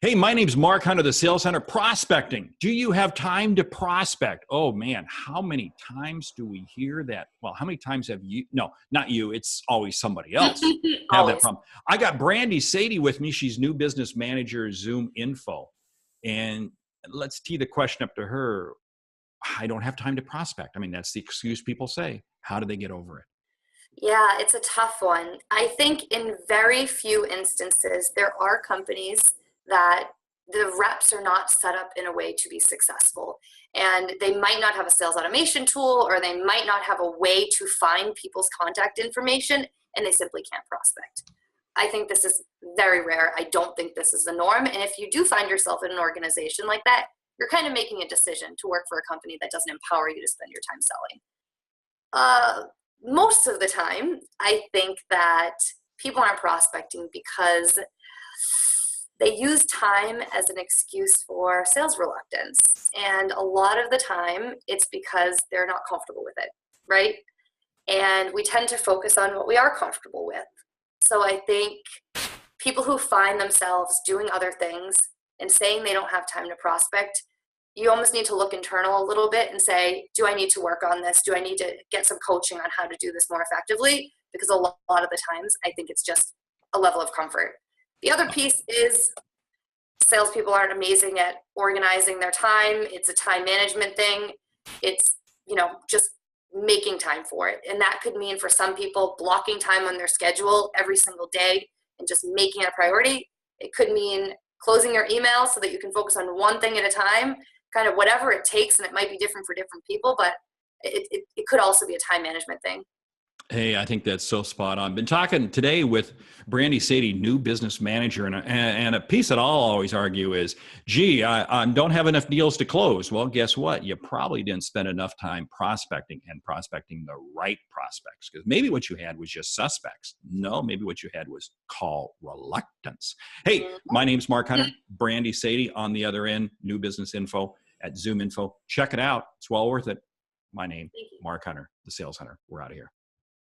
Hey, my name's Mark Hunter, the Sales Hunter. Prospecting. Do you have time to prospect? Oh man, how many times do we hear that? Well, how many times have you, no, not you, it's always somebody else have that Always. problem. I got Brandy Sadie with me. She's new business manager, Zoom Info. And let's tee the question up to her. I don't have time to prospect. I mean, that's the excuse people say. How do they get over it? Yeah, it's a tough one. I think in very few instances, there are companies that the reps are not set up in a way to be successful. And they might not have a sales automation tool, or they might not have a way to find people's contact information, and they simply can't prospect. I think this is very rare. I don't think this is the norm. And if you do find yourself in an organization like that, you're kind of making a decision to work for a company that doesn't empower you to spend your time selling. Most of the time, I think that people aren't prospecting because they use time as an excuse for sales reluctance. And a lot of the time, it's because they're not comfortable with it, right? And we tend to focus on what we are comfortable with. So I think people who find themselves doing other things and saying they don't have time to prospect, you almost need to look internal a little bit and say, do I need to work on this? Do I need to get some coaching on how to do this more effectively? Because a lot of the times, I think it's just a level of comfort. The other piece is salespeople aren't amazing at organizing their time. It's a time management thing. It's, just making time for it. And that could mean for some people blocking time on their schedule every single day and just making it a priority. It could mean closing your email so that you can focus on one thing at a time, kind of whatever it takes. And it might be different for different people, but it could also be a time management thing. Hey, I think that's so spot on. Been talking today with Brandy Sadie, new business manager, and a piece that I'll always argue is, gee, I don't have enough deals to close. Well, guess what? You probably didn't spend enough time prospecting and prospecting the right prospects, because maybe what you had was just suspects. No, maybe what you had was call reluctance. Hey, my name's Mark Hunter, Brandy Sadie on the other end, new business info at Zoom Info. Check it out. It's well worth it. My name, Mark Hunter, the Sales Hunter. We're out of here.